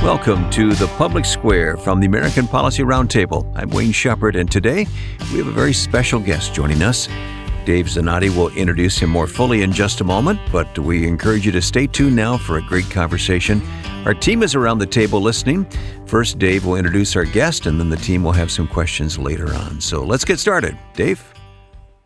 Welcome to The Public Square from the American Policy Roundtable. I'm Wayne Shepard, and today we have a very special guest joining us. Dave Zanotti will introduce him more fully in just a moment, but we encourage you to stay tuned now for a great conversation. Our team is around the table listening. First, Dave will introduce our guest, and then the team will have some questions later on. So let's get started. Dave?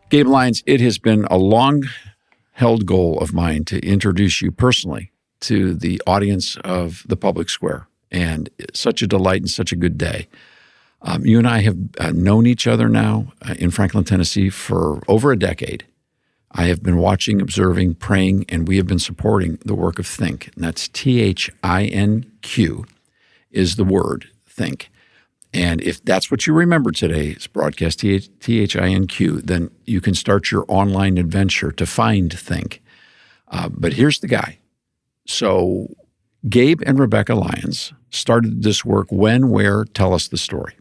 Gabe Lyons, it has been a long-held goal of mine to introduce you personally to the audience of the Public Square, and it's such a delight and such a good day. You and I have known each other now in Franklin, Tennessee for over a decade. I have been watching, observing, praying, and we have been supporting the work of THINQ, and that's THINQ is the word, THINQ. And if that's what you remember today, it's broadcast THINQ, then you can start your online adventure to find THINQ. But here's the guy. So Gabe and Rebecca Lyons started this work when, where? Tell us the story.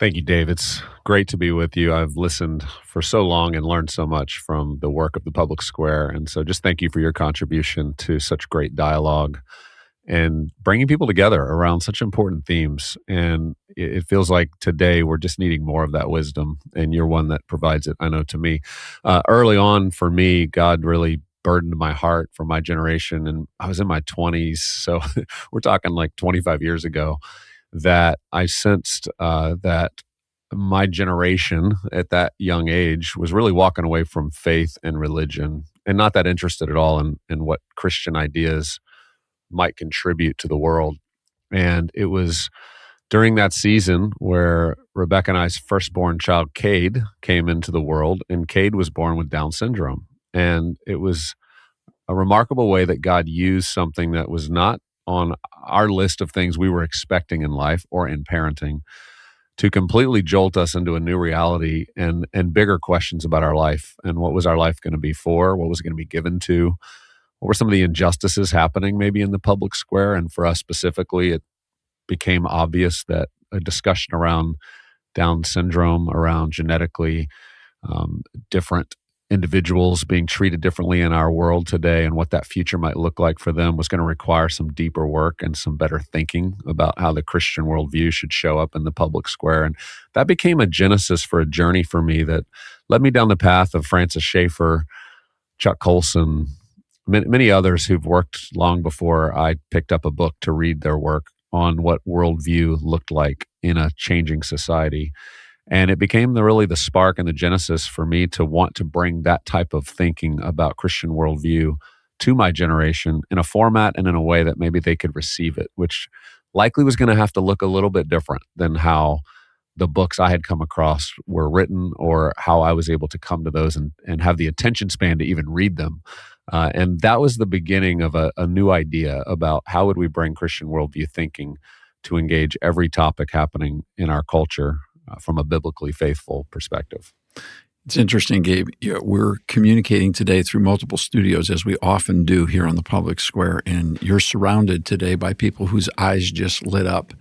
Thank you, Dave. It's great to be with you. I've listened for so long and learned so much from the work of the Public Square. And so just thank you for your contribution to such great dialogue and bringing people together around such important themes. And it feels like today we're just needing more of that wisdom, and you're one that provides it, I know, to me. Early on for me, God really burdened my heart for my generation, and I was in my 20s, so we're talking like 25 years ago, that I sensed that my generation at that young age was really walking away from faith and religion and not that interested at all in what Christian ideas might contribute to the world. And it was during that season where Rebecca and I's firstborn child, Cade, came into the world, and Cade was born with Down syndrome. And it was a remarkable way that God used something that was not on our list of things we were expecting in life or in parenting to completely jolt us into a new reality and bigger questions about our life and what was our life going to be for, what was it going to be given to, what were some of the injustices happening maybe in the public square. And for us specifically, it became obvious that a discussion around Down syndrome, around genetically different individuals being treated differently in our world today and what that future might look like for them was going to require some deeper work and some better thinking about how the Christian worldview should show up in the public square. And that became a genesis for a journey for me that led me down the path of Francis Schaeffer, Chuck Colson, many others who've worked long before I picked up a book to read their work on what worldview looked like in a changing society. And it became really the spark and the genesis for me to want to bring that type of thinking about Christian worldview to my generation in a format and in a way that maybe they could receive it, which likely was going to have to look a little bit different than how the books I had come across were written or how I was able to come to those and have the attention span to even read them. And that was the beginning of a new idea about how would we bring Christian worldview thinking to engage every topic happening in our culture from a biblically faithful perspective. It's interesting, Gabe. We're communicating today through multiple studios, as we often do here on the Public Square, and you're surrounded today by people whose eyes just lit up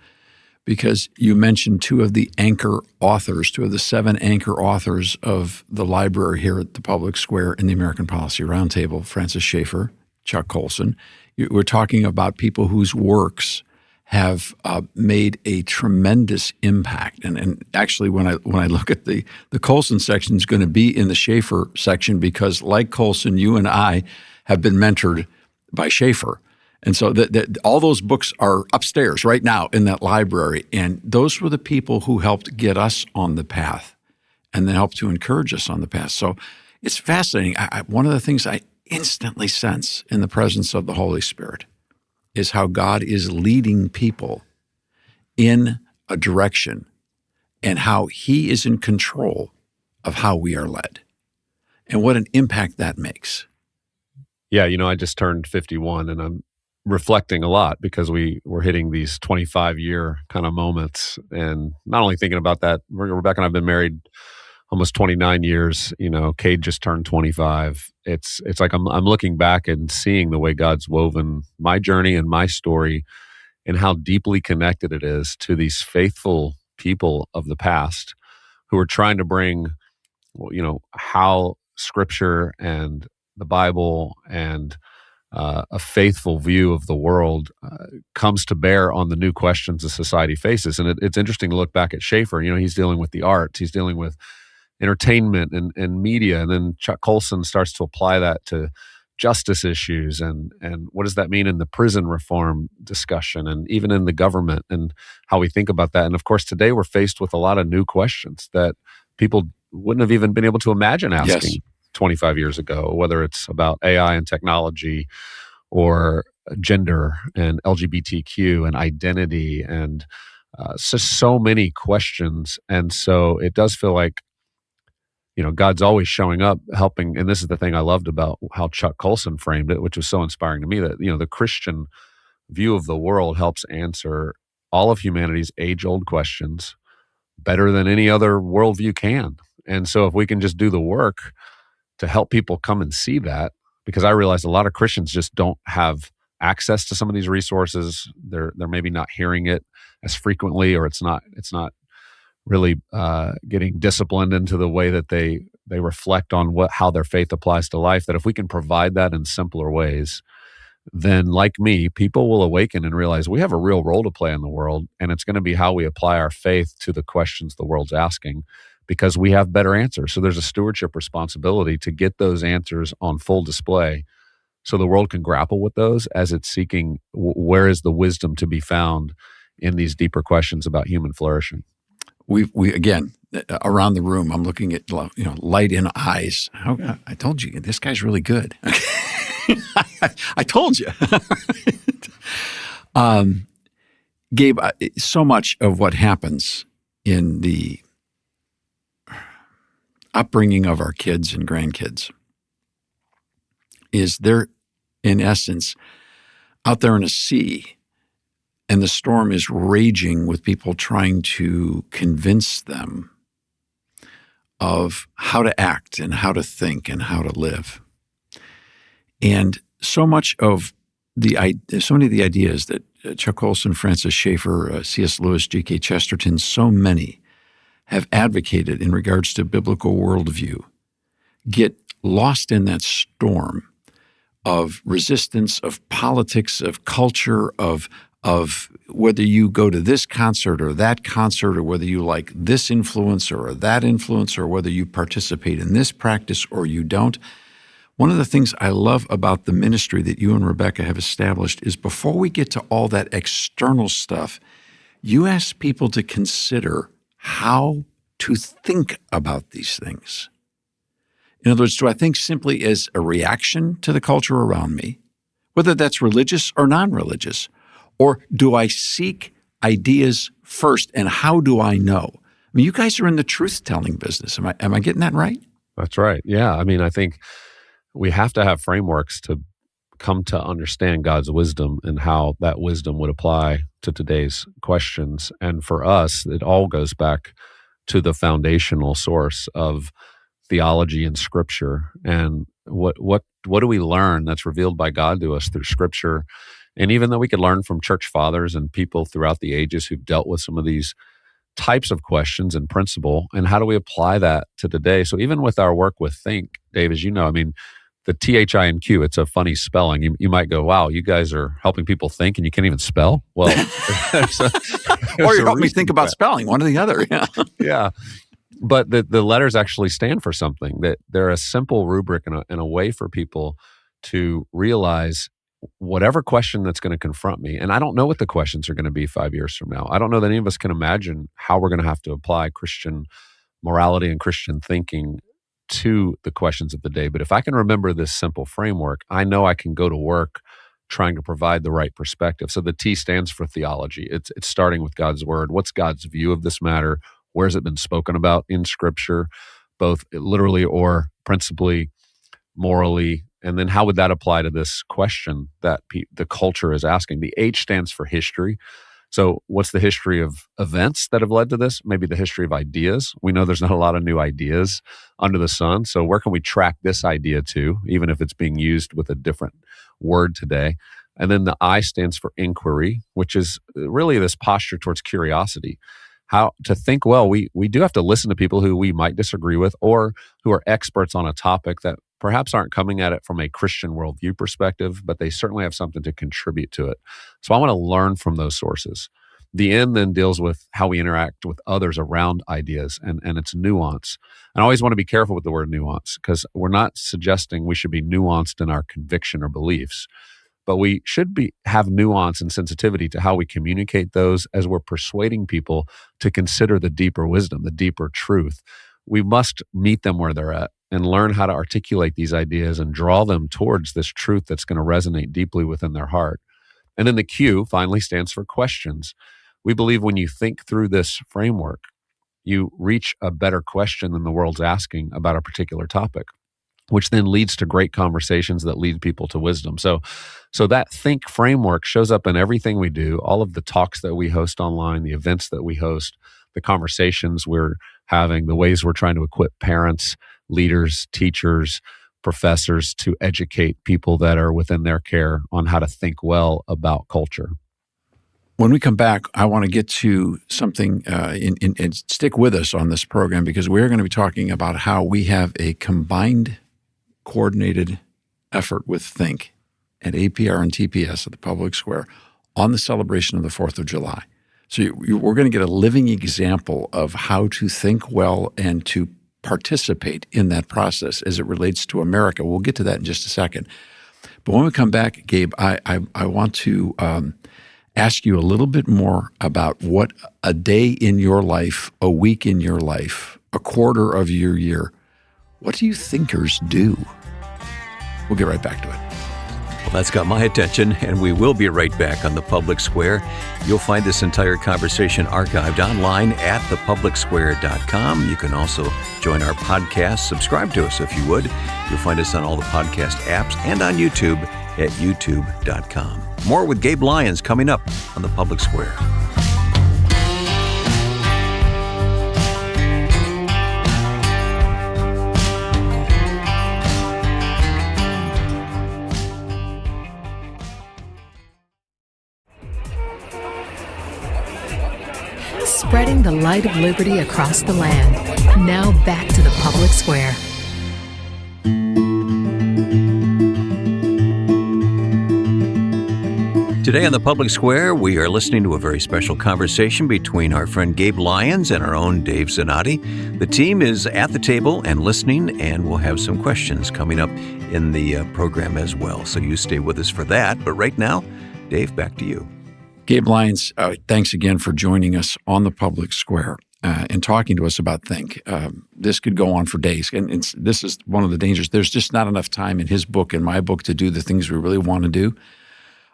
because you mentioned two of the seven anchor authors of the library here at the Public Square in the American Policy Roundtable, Francis Schaeffer, Chuck Colson. We're talking about people whose works have made a tremendous impact. And actually, when I look at the Colson section is going to be in the Schaeffer section because, like Colson, you and I have been mentored by Schaeffer. And so all those books are upstairs right now in that library. And those were the people who helped get us on the path and then helped to encourage us on the path. So it's fascinating. One of the things I instantly sense in the presence of the Holy Spirit is how God is leading people in a direction and how He is in control of how we are led and what an impact that makes. Yeah, I just turned 51 and I'm reflecting a lot because we're hitting these 25-year kind of moments and not only thinking about that, Rebecca and I have been married almost 29 years, Cade just turned 25. It's like I'm looking back and seeing the way God's woven my journey and my story and how deeply connected it is to these faithful people of the past who are trying to bring, how Scripture and the Bible and a faithful view of the world comes to bear on the new questions that society faces. And it's interesting to look back at Schaeffer. He's dealing with the arts, he's dealing with entertainment and media, and then Chuck Colson starts to apply that to justice issues and what does that mean in the prison reform discussion and even in the government and how we think about that. And of course, today we're faced with a lot of new questions that people wouldn't have even been able to imagine asking. Yes. 25 years ago, whether it's about AI and technology or gender and LGBTQ and identity and so many questions. And so it does feel like, God's always showing up, helping. And this is the thing I loved about how Chuck Colson framed it, which was so inspiring to me, that, the Christian view of the world helps answer all of humanity's age-old questions better than any other worldview can. And so if we can just do the work to help people come and see that, because I realize a lot of Christians just don't have access to some of these resources. They're maybe not hearing it as frequently, or it's not really getting disciplined into the way that they reflect on how their faith applies to life. That if we can provide that in simpler ways, then like me, people will awaken and realize we have a real role to play in the world, and it's going to be how we apply our faith to the questions the world's asking, because we have better answers. So there's a stewardship responsibility to get those answers on full display so the world can grapple with those as it's seeking where is the wisdom to be found in these deeper questions about human flourishing. We again, around the room, I'm looking at light in eyes. I told you, this guy's really good. I told you. Gabe, so much of what happens in the upbringing of our kids and grandkids is they're, in essence, out there in a sea, and the storm is raging with people trying to convince them of how to act and how to think and how to live. And so many of the ideas that Chuck Colson, Francis Schaeffer, C.S. Lewis, G.K. Chesterton, so many have advocated in regards to biblical worldview get lost in that storm of resistance, of politics, of culture, of whether you go to this concert or that concert, or whether you like this influencer or that influencer, or whether you participate in this practice or you don't. One of the things I love about the ministry that you and Rebecca have established is before we get to all that external stuff, you ask people to consider how to think about these things. In other words, do I think simply as a reaction to the culture around me, whether that's religious or non-religious, or do I seek ideas first, and how do I know? I mean, you guys are in the truth-telling business. Am I getting that right? That's right. Yeah. I mean, I think we have to have frameworks to come to understand God's wisdom and how that wisdom would apply to today's questions. And for us, it all goes back to the foundational source of theology and Scripture. And what do we learn that's revealed by God to us through Scripture? And even though we could learn from church fathers and people throughout the ages who've dealt with some of these types of questions and principle, and how do we apply that to today? So even with our work with THINQ, Dave, as you know, I mean, the THINQ, it's a funny spelling. You might go, wow, you guys are helping people think and you can't even spell? Well, or you're helping me think about spelling, one or the other. Yeah. Yeah. But the letters actually stand for something, that they're a simple rubric and a way for people to realize whatever question that's going to confront me. And I don't know what the questions are going to be 5 years from now. I don't know that any of us can imagine how we're going to have to apply Christian morality and Christian thinking to the questions of the day. But if I can remember this simple framework, I know I can go to work trying to provide the right perspective. So the T stands for theology. It's starting with God's word. What's God's view of this matter? Where has it been spoken about in Scripture, both literally or principally, morally? And then how would that apply to this question that the culture is asking? The H stands for history. So what's the history of events that have led to this? Maybe the history of ideas. We know there's not a lot of new ideas under the sun. So where can we track this idea to, even if it's being used with a different word today? And then the I stands for inquiry, which is really this posture towards curiosity. How to think well. We do have to listen to people who we might disagree with, or who are experts on a topic that perhaps aren't coming at it from a Christian worldview perspective, but they certainly have something to contribute to it. So I want to learn from those sources. The N then deals with how we interact with others around ideas and its nuance. And I always want to be careful with the word nuance, because we're not suggesting we should be nuanced in our conviction or beliefs, but we should have nuance and sensitivity to how we communicate those as we're persuading people to consider the deeper wisdom, the deeper truth. We must meet them where they're at and learn how to articulate these ideas and draw them towards this truth that's going to resonate deeply within their heart. And then the Q finally stands for questions. We believe when you think through this framework, you reach a better question than the world's asking about a particular topic, which then leads to great conversations that lead people to wisdom. So that THINQ framework shows up in everything we do, all of the talks that we host online, the events that we host, the conversations we're having, the ways we're trying to equip parents, leaders, teachers, professors to educate people that are within their care on how to think well about culture. When we come back, I want to get to something and stick with us on this program, because we're going to be talking about how we have a combined, coordinated effort with THINQ at APR and TPS at the Public Square on the celebration of the 4th of July. So we're going to get a living example of how to think well and to participate in that process as it relates to America. We'll get to that in just a second. But when we come back, Gabe, I want to ask you a little bit more about what a day in your life, a week in your life, a quarter of your year, what do you thinkers do? We'll get right back to it. Well, that's got my attention, and we will be right back on the Public Square. You'll find this entire conversation archived online at thepublicsquare.com. You can also join our podcast. Subscribe to us if you would. You'll find us on all the podcast apps and on YouTube at youtube.com. More with Gabe Lyons coming up on the Public Square. Spreading the light of liberty across the land. Now back to the Public Square. Today on the Public Square, we are listening to a very special conversation between our friend Gabe Lyons and our own Dave Zanotti. The team is at the table and listening, and we'll have some questions coming up in the program as well. So you stay with us for that. But right now, Dave, back to you. Gabe Lyons, thanks again for joining us on the Public Square and talking to us about THINQ. This could go on for days, and this is one of the dangers. There's just not enough time in his book and my book to do the things we really want to do.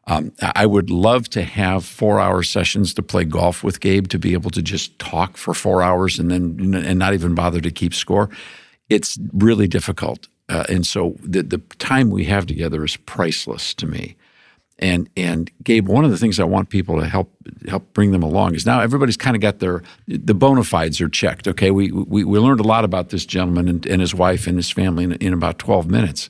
I would love to have 4-hour sessions to play golf with Gabe, to be able to just talk for 4 hours and not even bother to keep score. It's really difficult, and so the time we have together is priceless to me. And Gabe, one of the things I want people to help bring them along is now everybody's kind of got the bona fides are checked. Okay, we learned a lot about this gentleman and his wife and his family in about 12 minutes.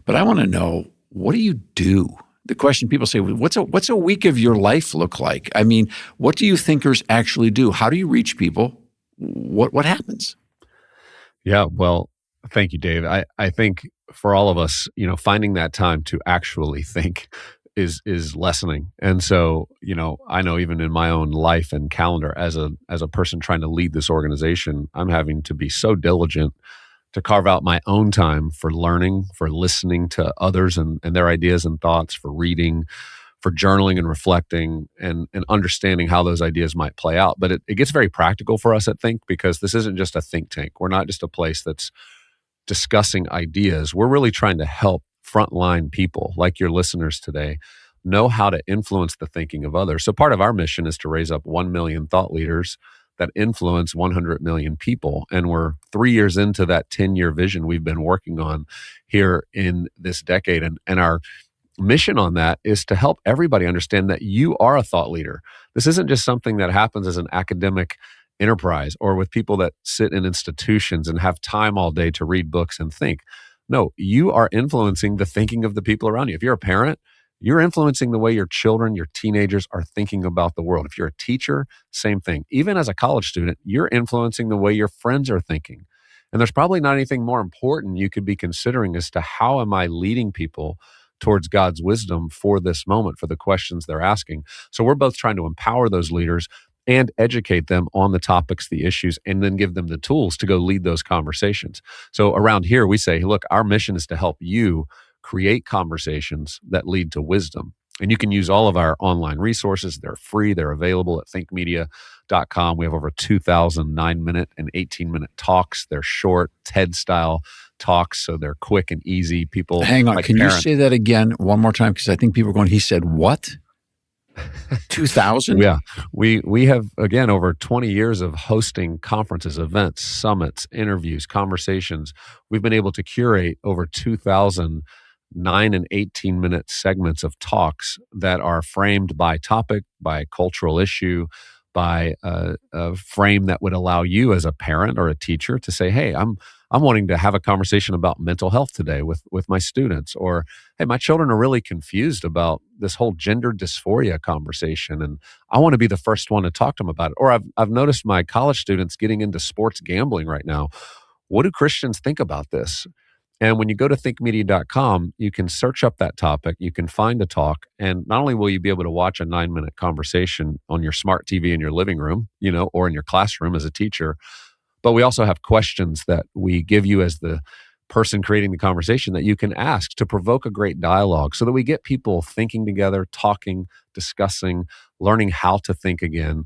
But I want to know, what do you do? The question people say, what's a week of your life look like? I mean, what do you thinkers actually do? How do you reach people? What happens? Yeah, well, thank you, Dave. I think for all of us, finding that time to actually think is lessening. And so, I know even in my own life and calendar as a person trying to lead this organization, I'm having to be so diligent to carve out my own time for learning, for listening to others and their ideas and thoughts, for reading, for journaling and reflecting and understanding how those ideas might play out. But it gets very practical for us at THINQ, because this isn't just a think tank. We're not just a place that's discussing ideas. We're really trying to help frontline people like your listeners today know how to influence the thinking of others. So part of our mission is to raise up 1 million thought leaders that influence 100 million people. And we're 3 years into that 10-year vision we've been working on here in this decade. And our mission on that is to help everybody understand that you are a thought leader. This isn't just something that happens as an academic enterprise or with people that sit in institutions and have time all day to read books and think. No, you are influencing the thinking of the people around you. If you're a parent, you're influencing the way your children, your teenagers are thinking about the world. If you're a teacher, same thing. Even as a college student, you're influencing the way your friends are thinking. And there's probably not anything more important you could be considering as to how am I leading people towards God's wisdom for this moment, for the questions they're asking. So we're both trying to empower those leaders and educate them on the topics, the issues, and then give them the tools to go lead those conversations. So around here, we say, look, our mission is to help you create conversations that lead to wisdom. And you can use all of our online resources. They're free. They're available at thinkmedia.com. We have over 2,000 9-minute and 18-minute talks. They're short, TED-style talks, so they're quick and easy. People Hang on, like can parents, you say that again one more time? Because I think people are going, he said what? 2,000? Yeah. We have, again, over 20 years of hosting conferences, events, summits, interviews, conversations. We've been able to curate over 2,000 9 and 18-minute segments of talks that are framed by topic, by cultural issue, by a frame that would allow you as a parent or a teacher to say, hey, I'm wanting to have a conversation about mental health today with my students, or hey, my children are really confused about this whole gender dysphoria conversation, and I want to be the first one to talk to them about it. Or I've noticed my college students getting into sports gambling right now. What do Christians think about this? And when you go to thinkmedia.com, you can search up that topic, you can find a talk, and not only will you be able to watch a 9-minute conversation on your smart TV in your living room, or in your classroom as a teacher, but we also have questions that we give you as the person creating the conversation that you can ask to provoke a great dialogue so that we get people thinking together, talking, discussing, learning how to think again.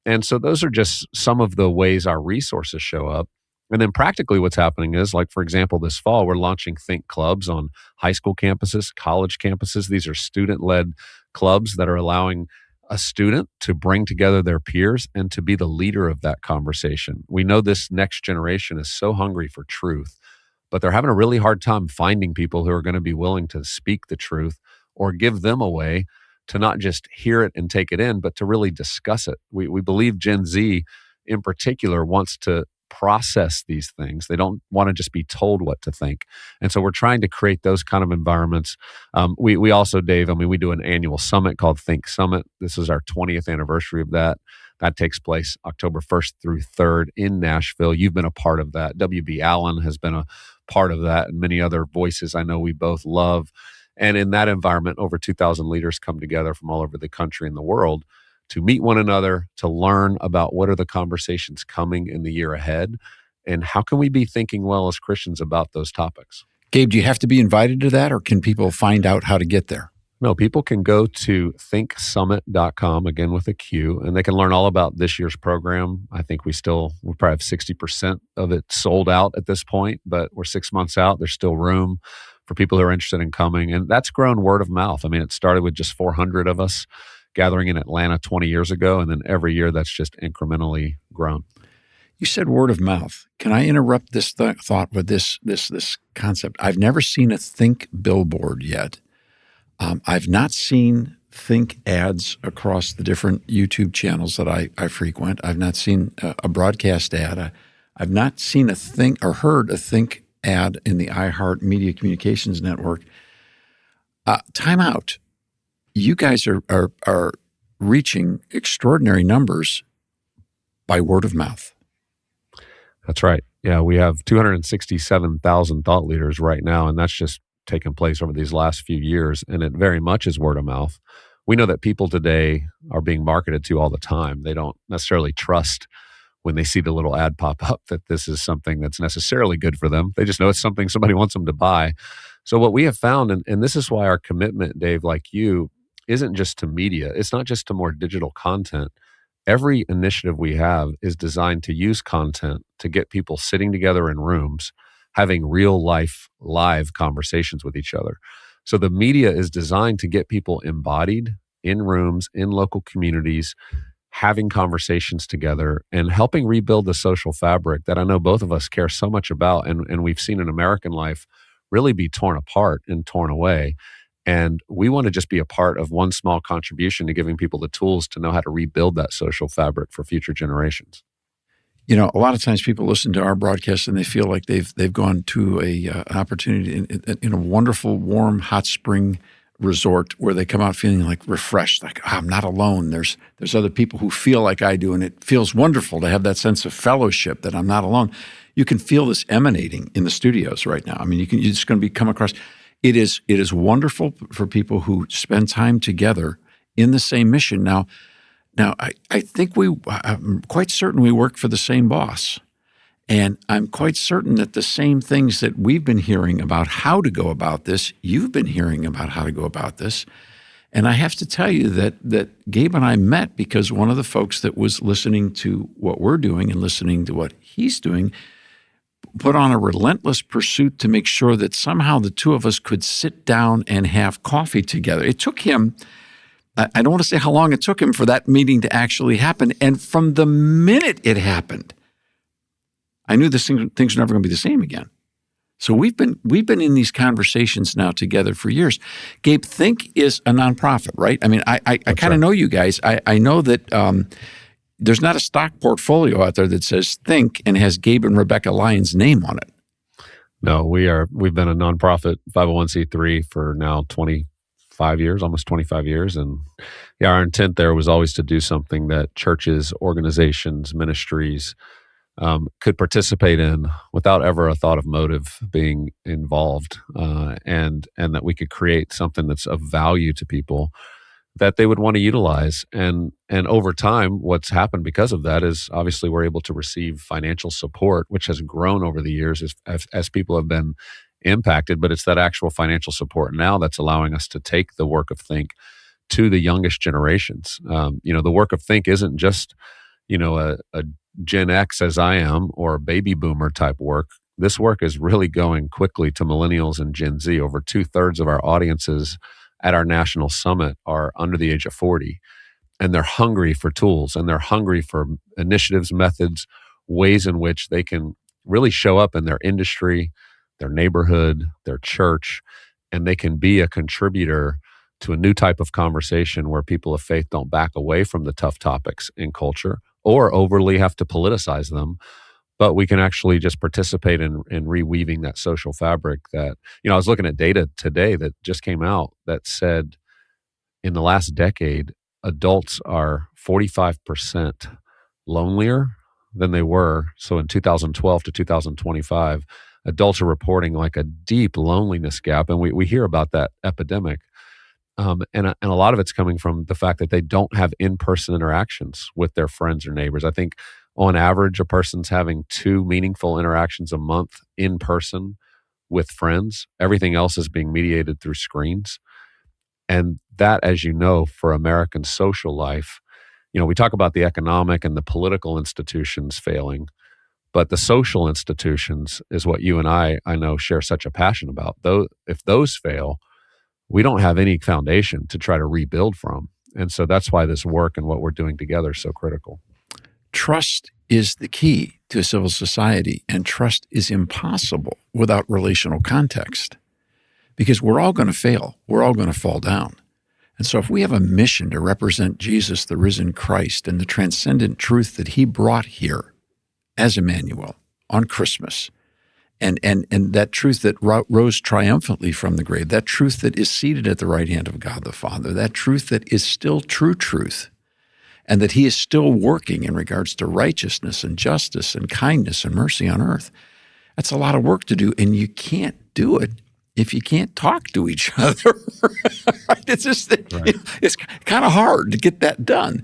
And so those are just some of the ways our resources show up. And then practically what's happening is, like, for example, this fall, we're launching Think Clubs on high school campuses, college campuses. These are student-led clubs that are allowing a student to bring together their peers and to be the leader of that conversation. We know this next generation is so hungry for truth, but they're having a really hard time finding people who are going to be willing to speak the truth or give them a way to not just hear it and take it in, but to really discuss it. We believe Gen Z in particular wants to process these things. They don't want to just be told what to think. And so we're trying to create those kind of environments. We also, Dave, we do an annual summit called THINQ Summit. This is our 20th anniversary of that. That takes place October 1st through 3rd in Nashville. You've been a part of that. W.B. Allen has been a part of that, and many other voices I know we both love. And in that environment, over 2,000 leaders come together from all over the country and the world to meet one another, to learn about what are the conversations coming in the year ahead, and how can we be thinking well as Christians about those topics. Gabe, do you have to be invited to that, or can people find out how to get there? No, people can go to thinksummit.com, again with a Q, and they can learn all about this year's program. I think we probably have 60% of it sold out at this point, but we're 6 months out. There's still room for people who are interested in coming, and that's grown word of mouth. It started with just 400 of us gathering in Atlanta 20 years ago, and then every year that's just incrementally grown. You said word of mouth. Can I interrupt this thought with this concept? I've never seen a Think billboard yet. I've not seen Think ads across the different YouTube channels that I frequent. I've not seen a broadcast ad. I've not seen a Think or heard a Think ad in the iHeart Media Communications Network. Time out. You guys are reaching extraordinary numbers by word of mouth. That's right. Yeah, we have 267,000 thought leaders right now, and that's just taken place over these last few years, and it very much is word of mouth. We know that people today are being marketed to all the time. They don't necessarily trust when they see the little ad pop up that this is something that's necessarily good for them. They just know it's something somebody wants them to buy. So what we have found, and this is why our commitment, Dave, like you, isn't just to media. It's not just to more digital content. Every initiative we have is designed to use content to get people sitting together in rooms, having real life, live conversations with each other. So the media is designed to get people embodied in rooms, in local communities, having conversations together and helping rebuild the social fabric that I know both of us care so much about, and we've seen in American life really be torn apart and torn away. And we want to just be a part of one small contribution to giving people the tools to know how to rebuild that social fabric for future generations. A lot of times people listen to our broadcast and they feel like they've gone to an opportunity in a wonderful, warm, hot spring resort where they come out feeling like refreshed, like, I'm not alone. There's other people who feel like I do, and it feels wonderful to have that sense of fellowship that I'm not alone. You can feel this emanating in the studios right now. I mean, you're just going to come across. It is wonderful for people who spend time together in the same mission. Now, I think I'm quite certain we work for the same boss. And I'm quite certain that the same things that we've been hearing about how to go about this, you've been hearing about how to go about this. And I have to tell you that Gabe and I met because one of the folks that was listening to what we're doing and listening to what he's doing put on a relentless pursuit to make sure that somehow the two of us could sit down and have coffee together. It took him, I don't want to say how long it took him for that meeting to actually happen. And from the minute it happened, I knew things are never going to be the same again. So we've been in these conversations now together for years. Gabe, THINQ is a nonprofit, right? I mean, I kind of know you guys. I know that there's not a stock portfolio out there that says THINQ and has Gabe and Rebecca Lyons' name on it. No, we've been a nonprofit 501c3 for now 25 years, almost 25 years. And yeah, our intent there was always to do something that churches, organizations, ministries, could participate in without ever a thought of motive being involved, and that we could create something that's of value to people that they would want to utilize. And over time, what's happened because of that is obviously we're able to receive financial support, which has grown over the years as people have been impacted. But it's that actual financial support now that's allowing us to take the work of THINQ to the youngest generations. The work of THINQ isn't just a Gen X as I am or a baby boomer type work. This work is really going quickly to millennials and Gen Z. Over 2/3 of our audiences at our national summit are under the age of 40, and they're hungry for tools, and they're hungry for initiatives, methods, ways in which they can really show up in their industry, their neighborhood, their church, and they can be a contributor to a new type of conversation where people of faith don't back away from the tough topics in culture or overly have to politicize them, but we can actually just participate in reweaving that social fabric that, I was looking at data today that just came out that said in the last decade, adults are 45% lonelier than they were. So in 2012 to 2025, adults are reporting like a deep loneliness gap. And we hear about that epidemic. And a lot of it's coming from the fact that they don't have in-person interactions with their friends or neighbors. I think on average, a person's having 2 meaningful interactions a month in person with friends. Everything else is being mediated through screens. And that, as you know, for American social life, we talk about the economic and the political institutions failing, but the social institutions is what you and I know, share such a passion about. Though, if those fail, we don't have any foundation to try to rebuild from. And so that's why this work and what we're doing together is so critical. Trust is the key to civil society, and trust is impossible without relational context because we're all going to fail. We're all going to fall down. And so if we have a mission to represent Jesus, the risen Christ, and the transcendent truth that he brought here as Emmanuel on Christmas, and that truth that rose triumphantly from the grave, that truth that is seated at the right hand of God the Father, that truth that is still true truth, and that he is still working in regards to righteousness and justice and kindness and mercy on earth. That's a lot of work to do, and you can't do it if you can't talk to each other. Right? It's kind of hard to get that done.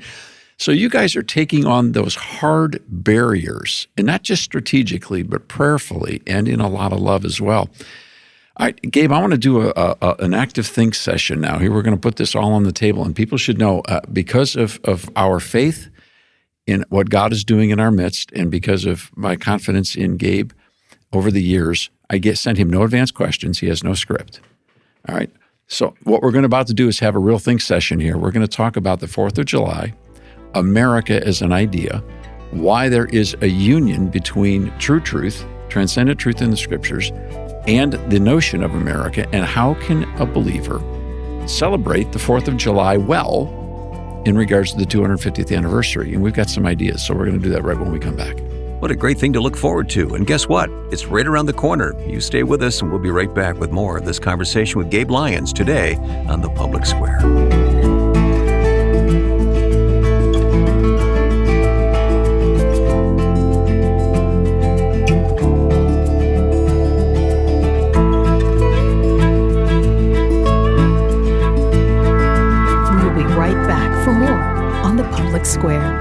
So you guys are taking on those hard barriers, and not just strategically, but prayerfully and in a lot of love as well. All right, Gabe, I want to do an active think session now. Here, we're going to put this all on the table, and people should know because of our faith in what God is doing in our midst, and because of my confidence in Gabe over the years, I sent him no advanced questions. He has no script. All right. So what we're about to do is have a real think session here. We're going to talk about the 4th of July, America as an idea, why there is a union between true truth, transcendent truth in the scriptures, and the notion of America, and how can a believer celebrate the 4th of July well in regards to the 250th anniversary. And we've got some ideas, so we're going to do that right when we come back. What a great thing to look forward to. And guess what? It's right around the corner. You stay with us, and we'll be right back with more of this conversation with Gabe Lyons today on the Public Square. We'll be right back for more on the Public Square.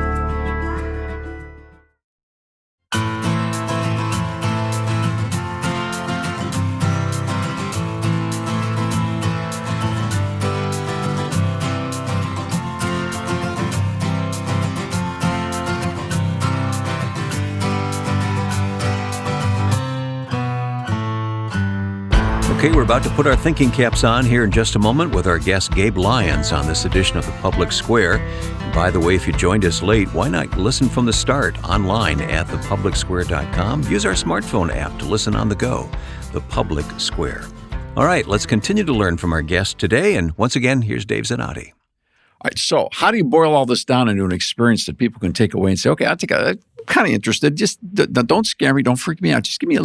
Okay, we're about to put our thinking caps on here in just a moment with our guest Gabe Lyons on this edition of the Public Square. And by the way, if you joined us late, why not listen from the start online at thepublicsquare.com? Use our smartphone app to listen on the go, The Public Square. All right, let's continue to learn from our guest today. And once again, here's Dave Zanotti. All right, so how do you boil all this down into an experience that people can take away and say, okay, I'm kind of interested. Just don't scare me. Don't freak me out. Just give me a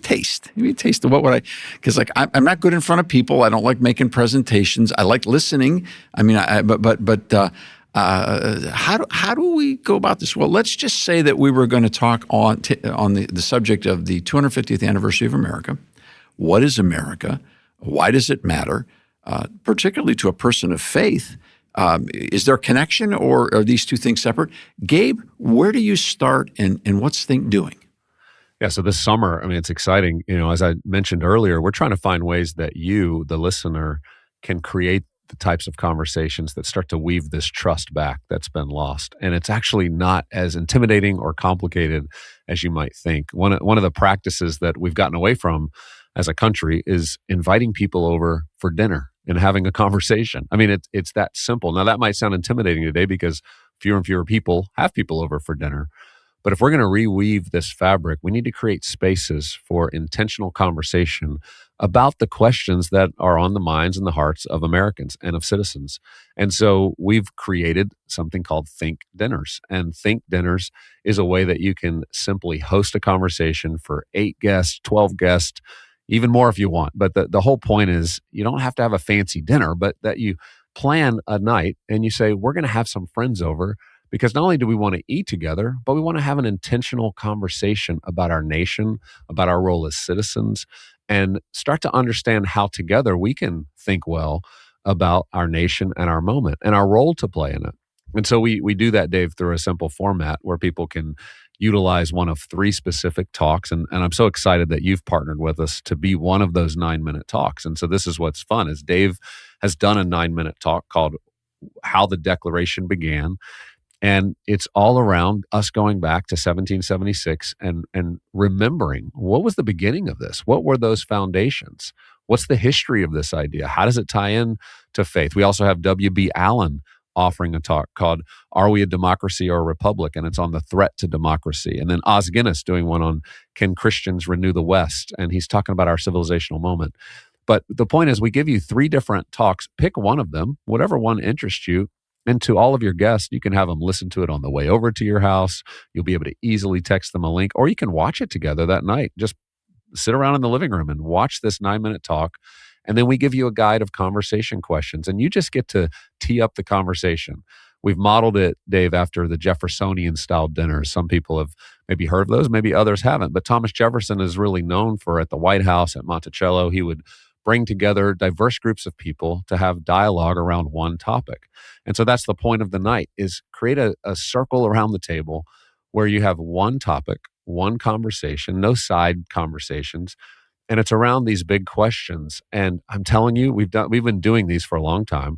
taste. Give me a taste of because I'm not good in front of people. I don't like making presentations. I like listening. I mean, how do we go about this? Well, let's just say that we were going to talk on the subject of the 250th anniversary of America. What is America? Why does it matter? Particularly to a person of faith. Is there a connection, or are these two things separate? Gabe, where do you start, and what's THINQ doing? Yeah, so this summer, I mean, it's exciting. You know, as I mentioned earlier, we're trying to find ways that you, the listener, can create the types of conversations that start to weave this trust back that's been lost. And it's actually not as intimidating or complicated as you might think. One of the practices that we've gotten away from as a country is inviting people over for dinner and having a conversation. I mean, it's that simple. Now, that might sound intimidating today because fewer and fewer people have people over for dinner. But if we're going to reweave this fabric, we need to create spaces for intentional conversation about the questions that are on the minds and the hearts of Americans and of citizens. And so we've created something called THINQ Dinners. And THINQ Dinners is a way that you can simply host a conversation for 8 guests, 12 guests, even more if you want. But the whole point is you don't have to have a fancy dinner, but that you plan a night and you say, we're going to have some friends over because not only do we want to eat together, but we want to have an intentional conversation about our nation, about our role as citizens, and start to understand how together we can think well about our nation and our moment and our role to play in it. And so we do that, Dave, through a simple format where people can utilize one of 3 specific talks. And I'm so excited that you've partnered with us to be one of those 9-minute talks. And so this is what's fun is Dave has done a 9-minute talk called How the Declaration Began. And it's all around us going back to 1776 and remembering what was the beginning of this? What were those foundations? What's the history of this idea? How does it tie in to faith? We also have W.B. Allen offering a talk called Are We a Democracy or a Republic? And it's on the threat to democracy. And then Os Guinness doing one on Can Christians Renew the West? And he's talking about our civilizational moment. But the point is we give you 3 different talks. Pick one of them, whatever one interests you. And to all of your guests, you can have them listen to it on the way over to your house. You'll be able to easily text them a link, or you can watch it together that night. Just sit around in the living room and watch this 9-minute talk. And then we give you a guide of conversation questions, and you just get to tee up the conversation. We've modeled it, Dave, after the Jeffersonian-style dinners. Some people have maybe heard of those, maybe others haven't. But Thomas Jefferson is really known for, at the White House, at Monticello, he would bring together diverse groups of people to have dialogue around one topic. And so that's the point of the night, is create a circle around the table where you have one topic, one conversation, no side conversations. And it's around these big questions. And I'm telling you, we've been doing these for a long time.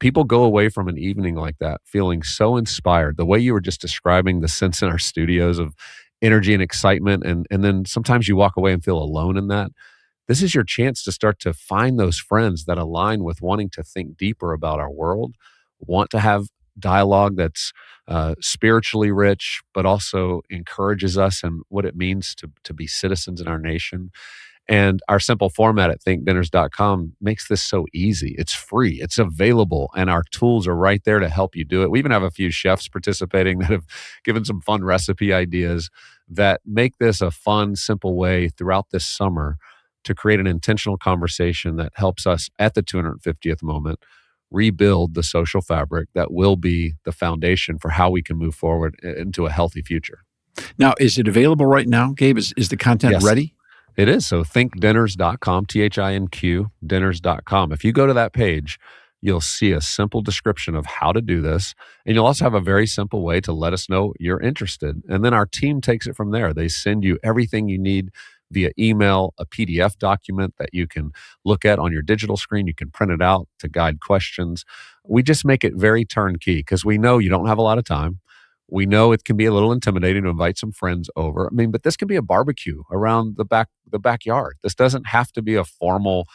People go away from an evening like that feeling so inspired. The way you were just describing the sense in our studios of energy and excitement. And then sometimes you walk away and feel alone in that. This is your chance to start to find those friends that align with wanting to think deeper about our world, want to have dialogue that's spiritually rich, but also encourages us and what it means to be citizens in our nation. And our simple format at thinkdinners.com makes this so easy. It's free, it's available, and our tools are right there to help you do it. We even have a few chefs participating that have given some fun recipe ideas that make this a fun, simple way throughout this summer to create an intentional conversation that helps us at the 250th moment rebuild the social fabric that will be the foundation for how we can move forward into a healthy future. Now, is it available right now, Gabe? Is the content ready? It is. So thinkdinners.com, THINQ, dinners.com. If you go to that page, you'll see a simple description of how to do this. And you'll also have a very simple way to let us know you're interested. And then our team takes it from there. They send you everything you need via email, a PDF document that you can look at on your digital screen. You can print it out to guide questions. We just make it very turnkey because we know you don't have a lot of time. We know it can be a little intimidating to invite some friends over. I mean, but this can be a barbecue around the backyard. This doesn't have to be a formal,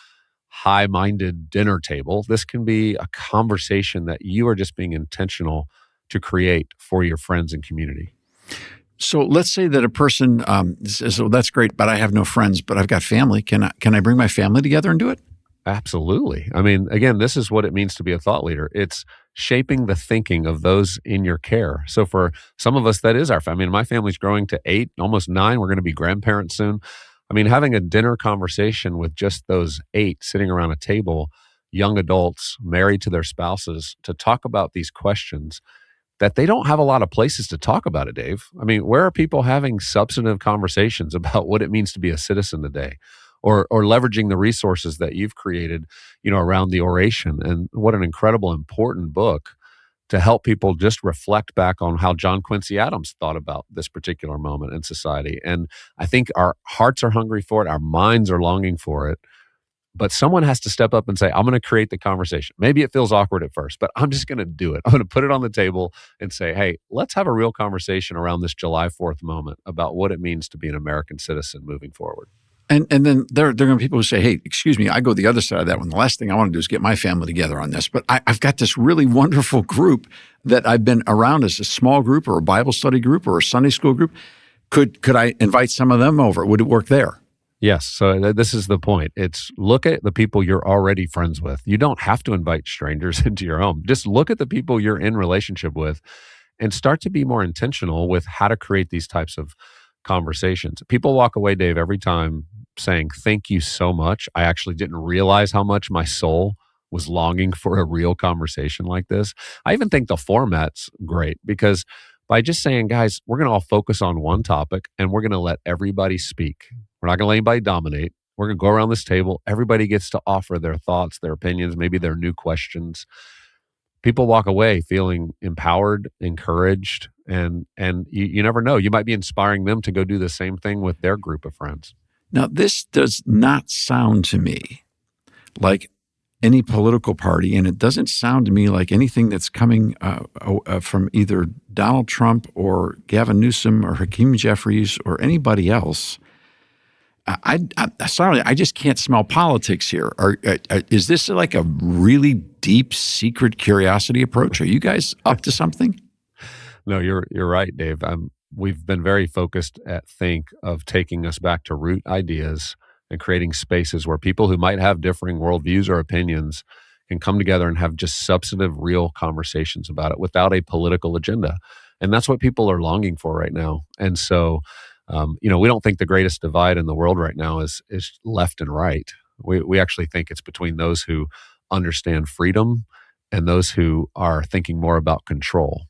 high-minded dinner table. This can be a conversation that you are just being intentional to create for your friends and community. So let's say that a person says, "Oh, that's great, but I have no friends, but I've got family. Can I bring my family together and do it?" Absolutely. I mean, again, this is what it means to be a thought leader. It's shaping the thinking of those in your care. So for some of us, that is our family. I mean, my family's growing to 8, almost 9. We're going to be grandparents soon. I mean, having a dinner conversation with just those 8 sitting around a table, young adults married to their spouses, to talk about these questions that they don't have a lot of places to talk about it, Dave. I mean, where are people having substantive conversations about what it means to be a citizen today? Or leveraging the resources that you've created, around the oration. And what an incredible, important book to help people just reflect back on how John Quincy Adams thought about this particular moment in society. And I think our hearts are hungry for it. Our minds are longing for it. But someone has to step up and say, I'm going to create the conversation. Maybe it feels awkward at first, but I'm just going to do it. I'm going to put it on the table and say, hey, let's have a real conversation around this July 4th moment about what it means to be an American citizen moving forward. And then there are going to be people who say, hey, excuse me, I go the other side of that one. The last thing I want to do is get my family together on this. But I've got this really wonderful group that I've been around as a small group or a Bible study group or a Sunday school group. Could I invite some of them over? Would it work there? Yes. So this is the point. It's look at the people you're already friends with. You don't have to invite strangers into your home. Just look at the people you're in relationship with and start to be more intentional with how to create these types of conversations. People walk away, Dave, every time saying, thank you so much. I actually didn't realize how much my soul was longing for a real conversation like this. I even think the format's great because by just saying, guys, we're going to all focus on one topic and we're going to let everybody speak. We're not going to let anybody dominate. We're going to go around this table. Everybody gets to offer their thoughts, their opinions, maybe their new questions. People walk away feeling empowered, encouraged, and you never know. You might be inspiring them to go do the same thing with their group of friends. Now, this does not sound to me like any political party, and it doesn't sound to me like anything that's coming from either Donald Trump or Gavin Newsom or Hakeem Jeffries or anybody else. Sorry, I just can't smell politics here. Is this like a really deep, secret curiosity approach? Are you guys up to something? No, you're right, Dave. We've been very focused at THINQ of taking us back to root ideas and creating spaces where people who might have differing worldviews or opinions can come together and have just substantive, real conversations about it without a political agenda. And that's what people are longing for right now. And so, we don't think the greatest divide in the world right now is left and right. We actually think it's between those who understand freedom and those who are thinking more about control.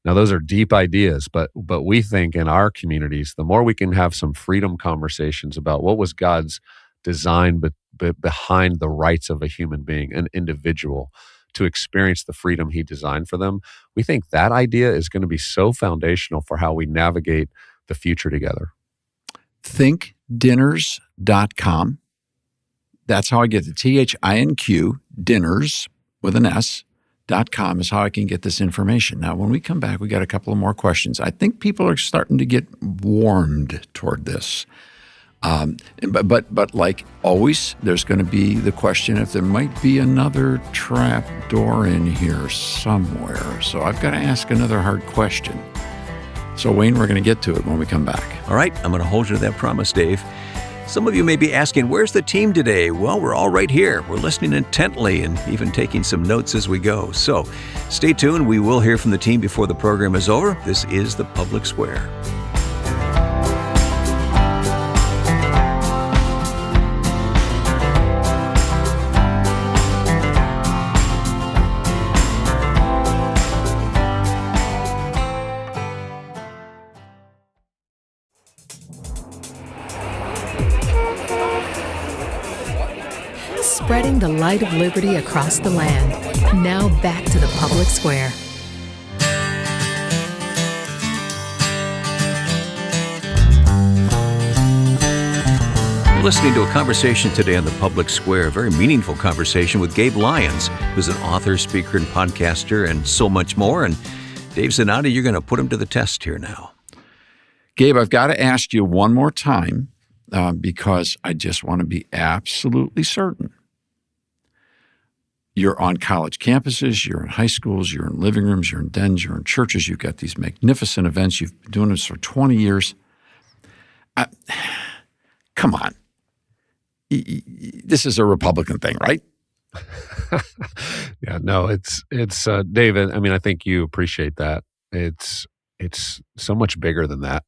Now, those are deep ideas, but we think in our communities, the more we can have some freedom conversations about what was God's design behind the rights of a human being, an individual, to experience the freedom he designed for them, we think that idea is going to be so foundational for how we navigate the future together. thinkdinners.com. That's how I get the THINQ, dinners with an S. .com is how I can get this information. Now, when we come back, we got a couple of more questions. I think people are starting to get warmed toward this. But like always, there's going to be the question if there might be another trap door in here somewhere. So I've got to ask another hard question. So Wayne, we're going to get to it when we come back. All right, I'm going to hold you to that promise, Dave. Some of you may be asking, where's the team today? Well, we're all right here. We're listening intently and even taking some notes as we go. So stay tuned. We will hear from the team before the program is over. This is The Public Square. Spreading the light of liberty across the land. Now back to the public square. We're listening to a conversation today on the public square, a very meaningful conversation with Gabe Lyons, who's an author, speaker, and podcaster, and so much more. And Dave Zanotti, you're going to put him to the test here now. Gabe, I've got to ask you one more time because I just want to be absolutely certain. You're on college campuses, you're in high schools, you're in living rooms, you're in dens, you're in churches. You've got these magnificent events. You've been doing this for 20 years. Come on. This is a Republican thing, right? Yeah, no, it's David. I mean, I think you appreciate that. It's so much bigger than that.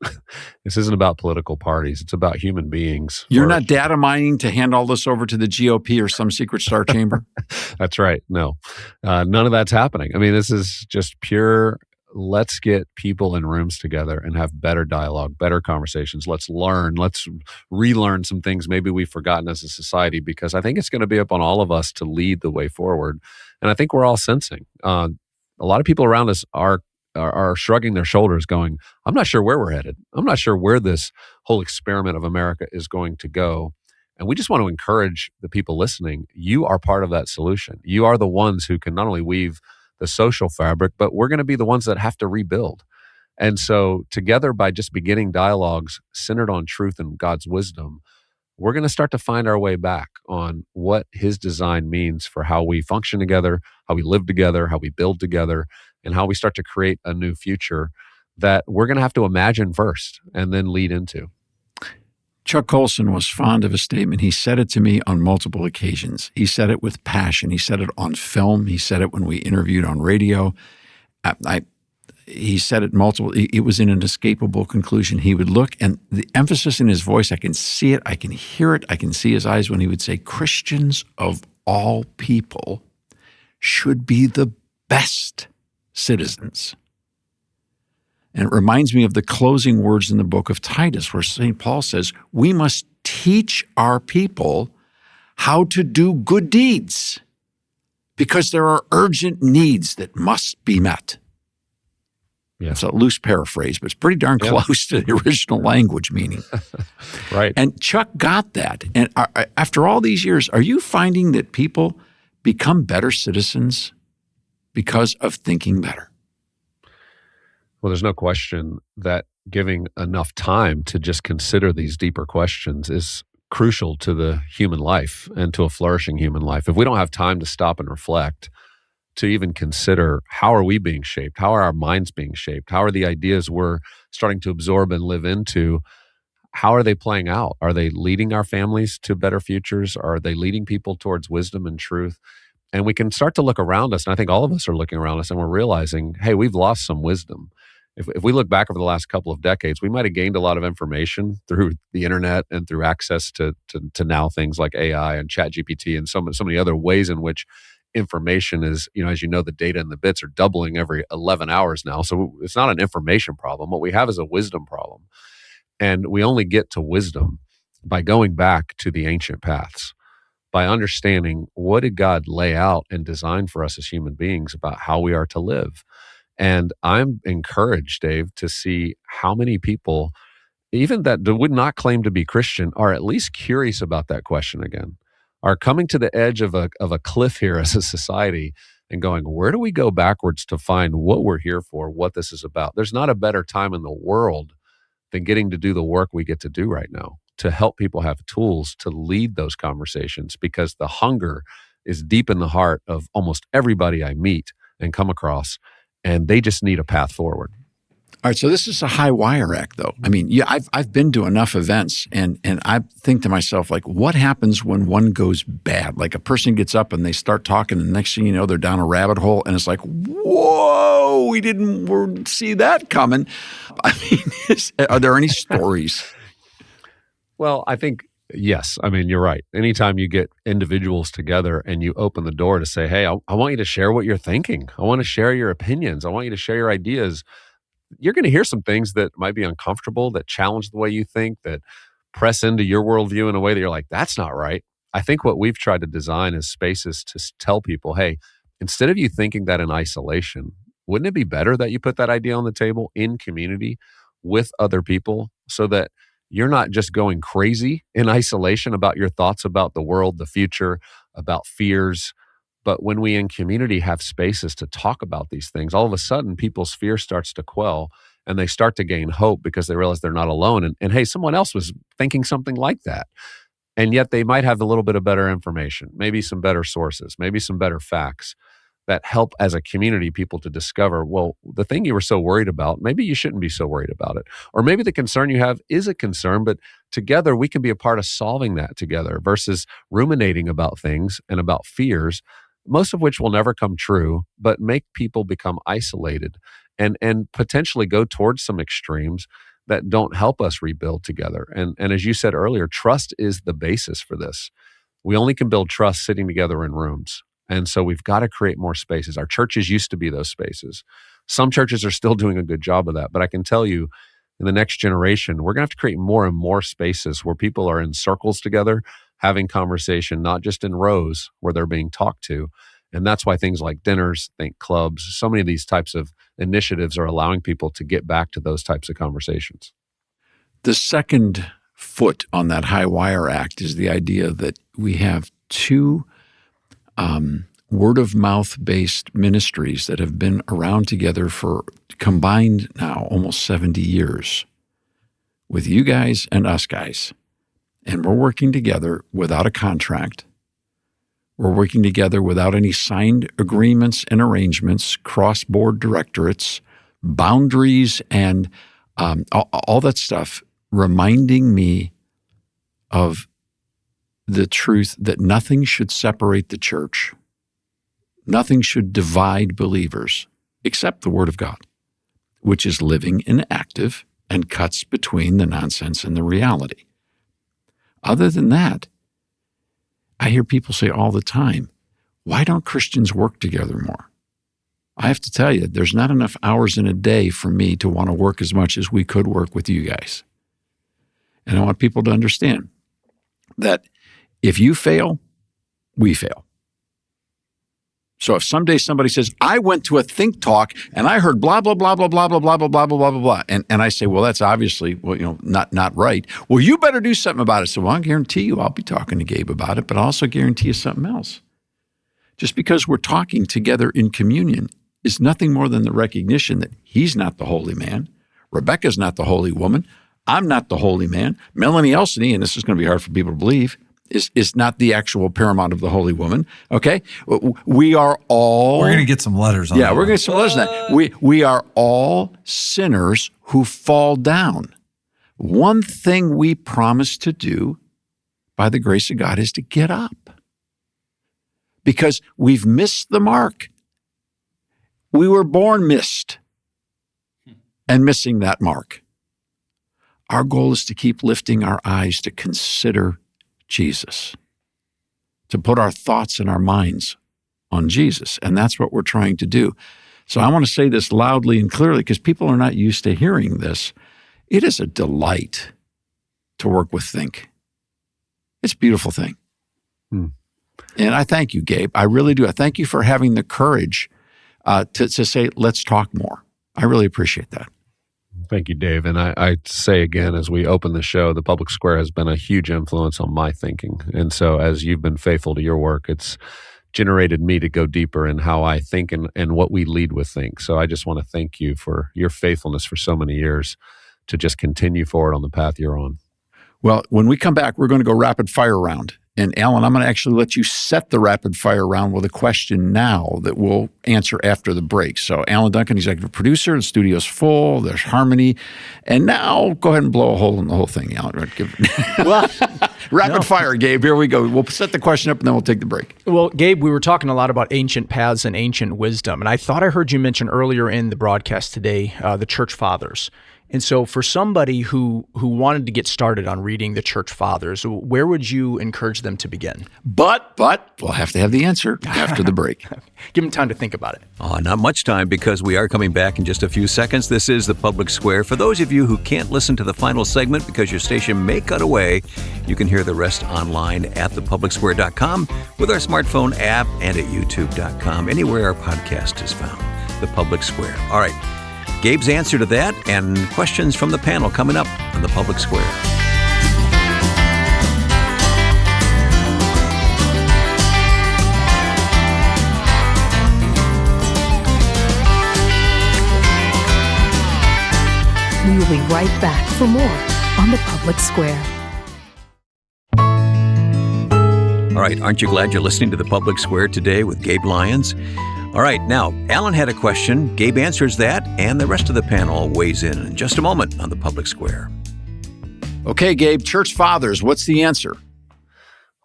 This isn't about political parties. It's about human beings. You're not data mining to hand all this over to the GOP or some secret star chamber? That's right. No, none of that's happening. I mean, this is just pure, let's get people in rooms together and have better dialogue, better conversations. Let's learn. Let's relearn some things maybe we've forgotten as a society, because I think it's going to be up on all of us to lead the way forward. And I think we're all sensing. A lot of people around us are shrugging their shoulders going, I'm not sure where we're headed. I'm not sure where this whole experiment of America is going to go. And we just want to encourage the people listening. You are part of that solution. You are the ones who can not only weave the social fabric, but we're going to be the ones that have to rebuild. And so together, by just beginning dialogues centered on truth and God's wisdom, we're going to start to find our way back on what His design means for how we function together, how we live together, how we build together, and how we start to create a new future that we're going to have to imagine first and then lead into. Chuck Colson was fond of a statement. He said it to me on multiple occasions. He said it with passion. He said it on film. He said it when we interviewed on radio. He said it multiple. It was an inescapable conclusion. He would look, and the emphasis in his voice, I can see it, I can hear it, I can see his eyes when he would say, Christians of all people should be the best citizens. And it reminds me of the closing words in the book of Titus, where St. Paul says, we must teach our people how to do good deeds because there are urgent needs that must be met. Yeah. It's a loose paraphrase, but it's pretty darn close to the original language meaning. Right. And Chuck got that. And after all these years, are you finding that people become better citizens because of thinking better? Well, there's no question that giving enough time to just consider these deeper questions is crucial to the human life and to a flourishing human life. If we don't have time to stop and reflect, to even consider how are we being shaped? How are our minds being shaped? How are the ideas we're starting to absorb and live into, how are they playing out? Are they leading our families to better futures? Are they leading people towards wisdom and truth? And we can start to look around us, and I think all of us are looking around us, and we're realizing, hey, we've lost some wisdom. If we look back over the last couple of decades, we might have gained a lot of information through the internet and through access to now things like AI and ChatGPT and so many other ways in which information is, as you know, the data and the bits are doubling every 11 hours now. So it's not an information problem. What we have is a wisdom problem. And we only get to wisdom by going back to the ancient paths, by understanding what did God lay out and design for us as human beings about how we are to live. And I'm encouraged, Dave, to see how many people, even that would not claim to be Christian, are at least curious about that question again, are coming to the edge of a cliff here as a society and going, where do we go backwards to find what we're here for, what this is about? There's not a better time in the world than getting to do the work we get to do right now, to help people have tools to lead those conversations, because the hunger is deep in the heart of almost everybody I meet and come across, and they just need a path forward. All right, so this is a high wire act, though. I mean, yeah, I've been to enough events, and I think to myself, like, what happens when one goes bad? Like a person gets up and they start talking, and the next thing you know, they're down a rabbit hole, and it's like, whoa, we didn't see that coming. I mean, are there any stories? Well, I think, yes. I mean, you're right. Anytime you get individuals together and you open the door to say, hey, I want you to share what you're thinking. I want to share your opinions. I want you to share your ideas. You're going to hear some things that might be uncomfortable, that challenge the way you think, that press into your worldview in a way that you're like, that's not right. I think what we've tried to design is spaces to tell people, hey, instead of you thinking that in isolation, wouldn't it be better that you put that idea on the table in community with other people so that you're not just going crazy in isolation about your thoughts about the world, the future, about fears. But when we in community have spaces to talk about these things, all of a sudden people's fear starts to quell and they start to gain hope because they realize they're not alone. And hey, someone else was thinking something like that. And yet they might have a little bit of better information, maybe some better sources, maybe some better facts that help as a community people to discover, well, the thing you were so worried about, maybe you shouldn't be so worried about it. Or maybe the concern you have is a concern, but together we can be a part of solving that together versus ruminating about things and about fears, most of which will never come true, but make people become isolated and potentially go towards some extremes that don't help us rebuild together. And as you said earlier, trust is the basis for this. We only can build trust sitting together in rooms. And so we've got to create more spaces. Our churches used to be those spaces. Some churches are still doing a good job of that. But I can tell you, in the next generation, we're going to have to create more and more spaces where people are in circles together, having conversation, not just in rows where they're being talked to. And that's why things like dinners, THINQ clubs, so many of these types of initiatives are allowing people to get back to those types of conversations. The second foot on that high wire act is the idea that we have two word-of-mouth based ministries that have been around together for combined now almost 70 years with you guys and us guys. And we're working together without a contract. We're working together without any signed agreements and arrangements, cross-board directorates, boundaries, and all that stuff, reminding me of the truth that nothing should separate the church. Nothing should divide believers except the Word of God, which is living and active and cuts between the nonsense and the reality. Other than that, I hear people say all the time, why don't Christians work together more? I have to tell you, there's not enough hours in a day for me to want to work as much as we could work with you guys. And I want people to understand that if you fail, we fail. So if someday somebody says, I went to a think talk and I heard blah, blah, blah, blah, blah, blah, blah, blah, blah, blah, blah, blah, and I say, well, that's obviously, not right. Well, you better do something about it. So well, I guarantee you I'll be talking to Gabe about it, but I also guarantee you something else. Just because we're talking together in communion is nothing more than the recognition that he's not the holy man. Rebecca's not the holy woman. I'm not the holy man. Melanie Elsony, and this is going to be hard for people to believe, is not the actual paramount of the holy woman, okay? We are all... We're going to get some letters on that. Yeah, we're going to get some letters on that. We are all sinners who fall down. One thing we promise to do by the grace of God is to get up because we've missed the mark. We were born missed and missing that mark. Our goal is to keep lifting our eyes to consider Jesus, to put our thoughts and our minds on Jesus. And that's what we're trying to do. So I want to say this loudly and clearly because people are not used to hearing this. It is a delight to work with THINQ. It's a beautiful thing. And I thank you, Gabe. I really do. I thank you for having the courage to say, let's talk more. I really appreciate that. Thank you, Dave. And I say again, as we open the show, the Public Square has been a huge influence on my thinking. And so as you've been faithful to your work, it's generated me to go deeper in how I think and what we lead with THINQ. So I just want to thank you for your faithfulness for so many years to just continue forward on the path you're on. Well, when we come back, we're going to go rapid fire round. And Alan, I'm going to actually let you set the rapid fire round with a question now that we'll answer after the break. So Alan Duncan, executive producer, the studio's full, there's harmony. And now go ahead and blow a hole in the whole thing, Alan. Well, rapid fire, Gabe. Here we go. We'll set the question up and then we'll take the break. Well, Gabe, we were talking a lot about ancient paths and ancient wisdom. And I thought I heard you mention earlier in the broadcast today the church fathers. And so for somebody who wanted to get started on reading the church fathers, where would you encourage them to begin? But we'll have to have the answer after the break. Give them time to think about it. Not much time because we are coming back in just a few seconds. This is The Public Square. For those of you who can't listen to the final segment because your station may cut away, you can hear the rest online at thepublicsquare.com with our smartphone app and at youtube.com, anywhere our podcast is found. The Public Square. All right. Gabe's answer to that and questions from the panel coming up on The Public Square. We will be right back for more on The Public Square. All right, aren't you glad you're listening to The Public Square today with Gabe Lyons? All right, now, Alan had a question, Gabe answers that, and the rest of the panel weighs in just a moment on The Public Square. Okay, Gabe, church fathers, what's the answer?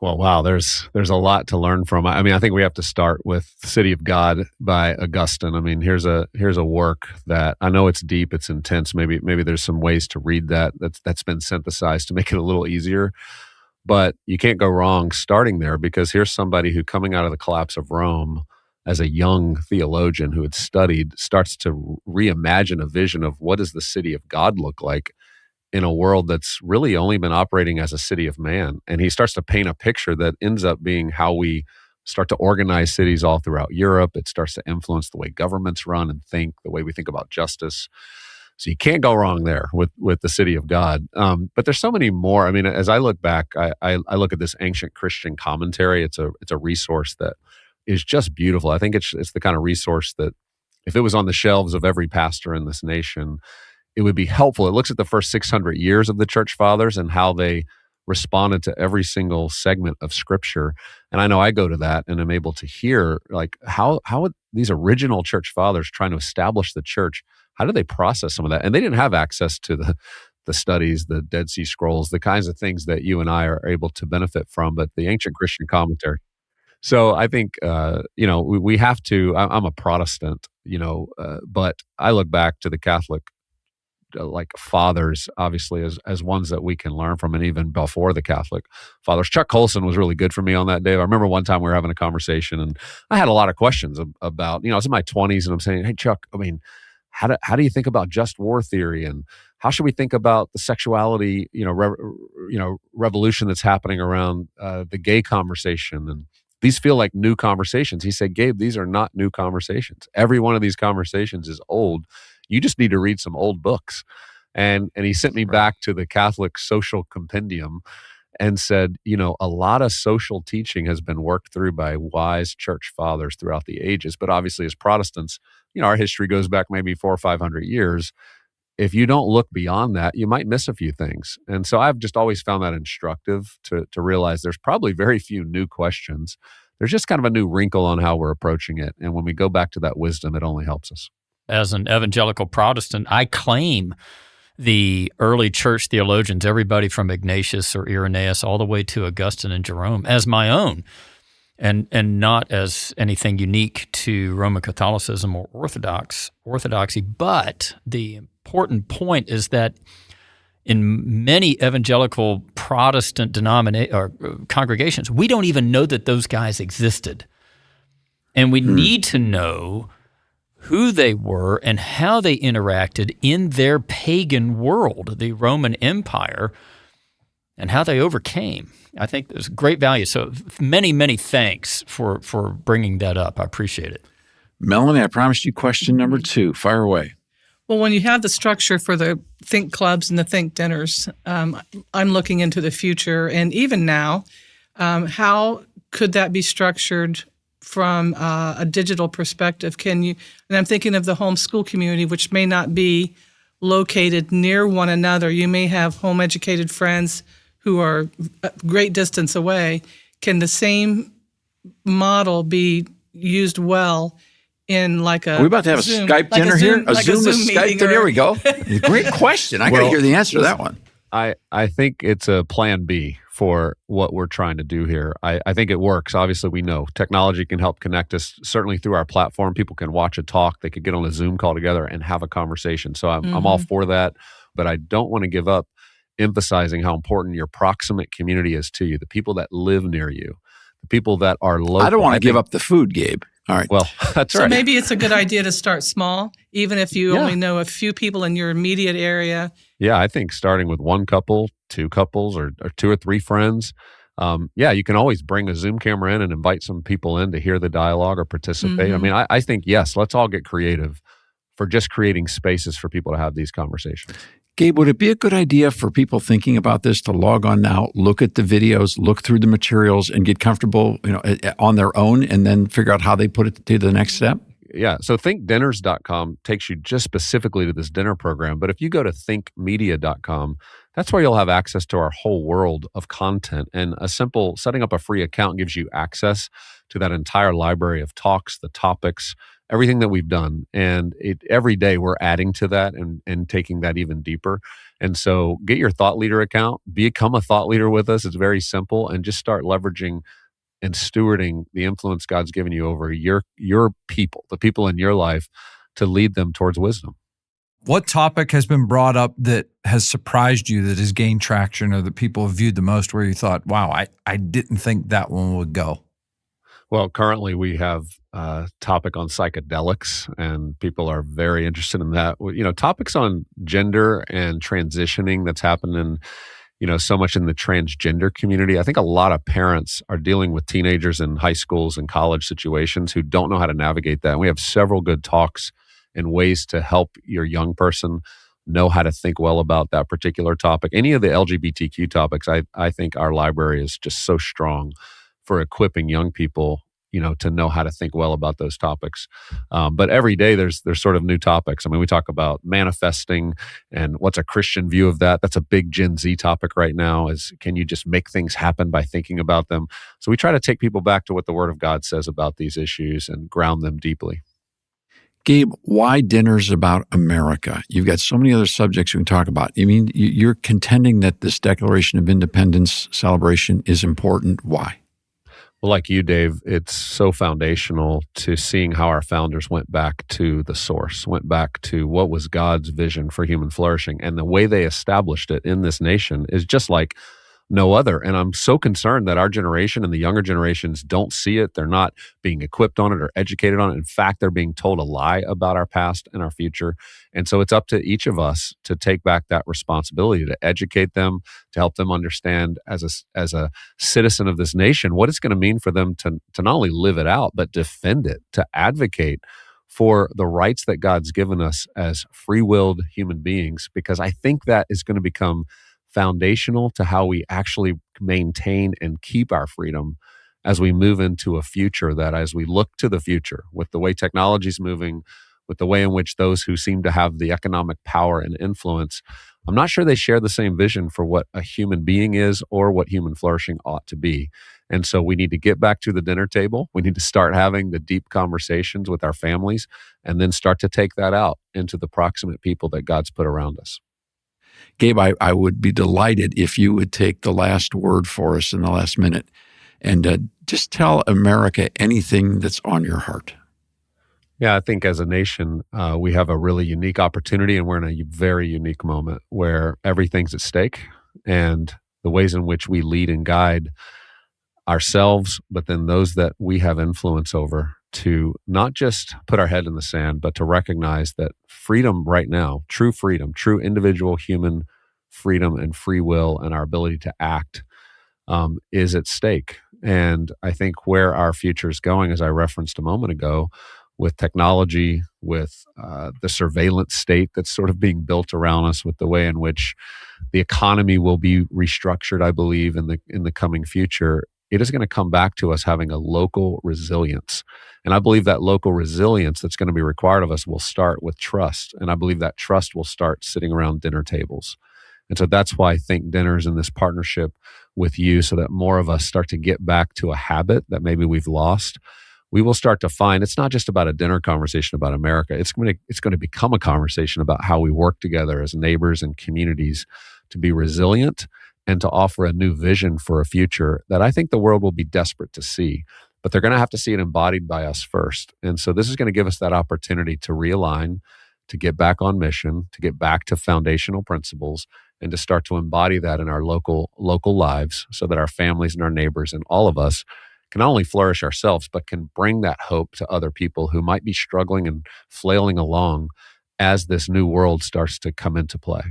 Well, wow, there's a lot to learn from. I mean, I think we have to start with City of God by Augustine. I mean, here's a work that I know it's deep, it's intense. Maybe there's some ways to read that's been synthesized to make it a little easier. But you can't go wrong starting there because here's somebody who, coming out of the collapse of Rome as a young theologian who had studied, starts to reimagine a vision of what does the city of God look like in a world that's really only been operating as a city of man. And he starts to paint a picture that ends up being how we start to organize cities all throughout Europe. It starts to influence the way governments run and think, the way we think about justice. So you can't go wrong there with the city of God. But there's so many more. I mean, as I look back, I look at this ancient Christian commentary. It's a resource that is just beautiful. I think it's the kind of resource that if it was on the shelves of every pastor in this nation, it would be helpful. It looks at the first 600 years of the church fathers and how they responded to every single segment of scripture. And I know I go to that and am able to hear like how these original church fathers trying to establish the church, how do they process some of that? And they didn't have access to the studies, the Dead Sea Scrolls, the kinds of things that you and I are able to benefit from, but the ancient Christian commentary. So I think, we have to, I'm a Protestant, but I look back to the Catholic fathers, obviously, as ones that we can learn from, and even before the Catholic fathers. Chuck Colson was really good for me on that day. I remember one time we were having a conversation and I had a lot of questions about, I was in my 20s and I'm saying, hey, Chuck, I mean, how do you think about just war theory and how should we think about the sexuality, revolution that's happening around the gay conversation? And these feel like new conversations. He said, Gabe, these are not new conversations. Every one of these conversations is old. You just need to read some old books. And he sent me back to the Catholic Social Compendium and said, a lot of social teaching has been worked through by wise church fathers throughout the ages. But obviously as Protestants, our history goes back maybe 400 or 500 years. If you don't look beyond that, you might miss a few things. And so I've just always found that instructive to realize there's probably very few new questions. There's just kind of a new wrinkle on how we're approaching it. And when we go back to that wisdom, it only helps us. As an evangelical Protestant, I claim the early church theologians, everybody from Ignatius or Irenaeus all the way to Augustine and Jerome, as my own, and not as anything unique to Roman Catholicism or orthodoxy. But the important point is that in many evangelical Protestant congregations, we don't even know that those guys existed. And we need to know who they were and how they interacted in their pagan world, the Roman Empire, and how they overcame. I think there's great value. So many, many thanks for bringing that up. I appreciate it. Melanie, I promised you question number 2. Fire away. Well, when you have the structure for the THINQ clubs and the THINQ dinners, I'm looking into the future. And even now, how could that be structured from a digital perspective? And I'm thinking of the homeschool community, which may not be located near one another. You may have home-educated friends who are a great distance away, can the same model be used well in like a Are we about to have Zoom, a Skype dinner here? A Zoom Zoom Skype meeting dinner? Here we go. Great question. I got to hear the answer to that one. I think it's a plan B for what we're trying to do here. I think it works. Obviously, we know technology can help connect us. Certainly through our platform, people can watch a talk. They could get on a Zoom call together and have a conversation. So I'm all for that. But I don't want to give up emphasizing how important your proximate community is to you, the people that live near you, the people that are local. I don't want to give up the food, Gabe. All right. Well, that's so right. So maybe it's a good idea to start small, even if you only know a few people in your immediate area. Yeah, I think starting with one couple, two couples, or two or three friends. You can always bring a Zoom camera in and invite some people in to hear the dialogue or participate. Mm-hmm. I mean, I think, yes, let's all get creative for just creating spaces for people to have these conversations. Gabe, would it be a good idea for people thinking about this to log on now, look at the videos, look through the materials, and get comfortable, on their own, and then figure out how they put it to the next step? Yeah. So thinkdinners.com takes you just specifically to this dinner program. But if you go to thinkmedia.com, that's where you'll have access to our whole world of content. And a simple setting up a free account gives you access to that entire library of talks, the topics, everything that we've done. And every day we're adding to that and taking that even deeper. And so get your thought leader account, become a thought leader with us. It's very simple, and just start leveraging and stewarding the influence God's given you over your people, the people in your life, to lead them towards wisdom. What topic has been brought up that has surprised you, that has gained traction, or that people have viewed the most, where you thought, wow, I didn't think that one would go? Well, currently we have a topic on psychedelics, and people are very interested in that. Topics on gender and transitioning that's happening, so much in the transgender community. I think a lot of parents are dealing with teenagers in high schools and college situations who don't know how to navigate that. And we have several good talks and ways to help your young person know how to think well about that particular topic. Any of the LGBTQ topics, I think our library is just so strong for equipping young people, to know how to think well about those topics. But every day there's sort of new topics. I mean, we talk about manifesting and what's a Christian view of that. That's a big Gen Z topic right now, is can you just make things happen by thinking about them? So we try to take people back to what the Word of God says about these issues and ground them deeply. Gabe, why dinners about America? You've got so many other subjects you can talk about. I mean, you're contending that this Declaration of Independence celebration is important. Why? Well, like you, Dave, it's so foundational to seeing how our founders went back to the source, went back to what was God's vision for human flourishing. And the way they established it in this nation is just like no other. And I'm so concerned that our generation and the younger generations don't see it. They're not being equipped on it or educated on it. In fact, they're being told a lie about our past and our future. And so it's up to each of us to take back that responsibility, to educate them, to help them understand as a citizen of this nation what it's going to mean for them to not only live it out, but defend it, to advocate for the rights that God's given us as free-willed human beings, because I think that is going to become foundational to how we actually maintain and keep our freedom as we move into a future that, as we look to the future with the way technology is moving, with the way in which those who seem to have the economic power and influence, I'm not sure they share the same vision for what a human being is or what human flourishing ought to be. And so we need to get back to the dinner table. We need to start having the deep conversations with our families, and then start to take that out into the proximate people that God's put around us. Gabe, I would be delighted if you would take the last word for us in the last minute and just tell America anything that's on your heart. Yeah, I think as a nation, we have a really unique opportunity, and we're in a very unique moment where everything's at stake, and the ways in which we lead and guide ourselves, but then those that we have influence over, to not just put our head in the sand, but to recognize that freedom right now, true freedom, true individual human freedom and free will and our ability to act is at stake. And I think where our future is going, as I referenced a moment ago, with technology, with the surveillance state that's sort of being built around us, with the way in which the economy will be restructured, I believe, in the coming future, it is going to come back to us having a local resilience. And I believe that local resilience that's going to be required of us will start with trust. And I believe that trust will start sitting around dinner tables. And so that's why THINQ Dinners and this partnership with you, so that more of us start to get back to a habit that maybe we've lost. We will start to find it's not just about a dinner conversation about America. It's going to become a conversation about how we work together as neighbors and communities to be resilient and to offer a new vision for a future that I think the world will be desperate to see. But they're going to have to see it embodied by us first. And so this is going to give us that opportunity to realign, to get back on mission, to get back to foundational principles, and to start to embody that in our local lives so that our families and our neighbors and all of us can not only flourish ourselves, but can bring that hope to other people who might be struggling and flailing along as this new world starts to come into play.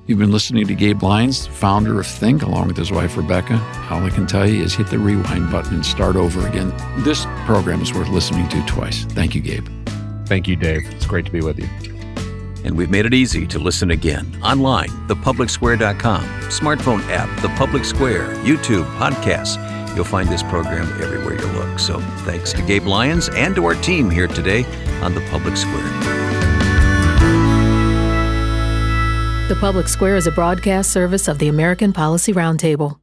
You've been listening to Gabe Lyons, founder of THINQ, along with his wife, Rebecca. All I can tell you is hit the rewind button and start over again. This program is worth listening to twice. Thank you, Gabe. Thank you, Dave. It's great to be with you. And we've made it easy to listen again. Online, thepublicsquare.com, smartphone app, The Public Square, YouTube, podcasts. You'll find this program everywhere you look. So thanks to Gabe Lyons and to our team here today on The Public Square. The Public Square is a broadcast service of the American Policy Roundtable.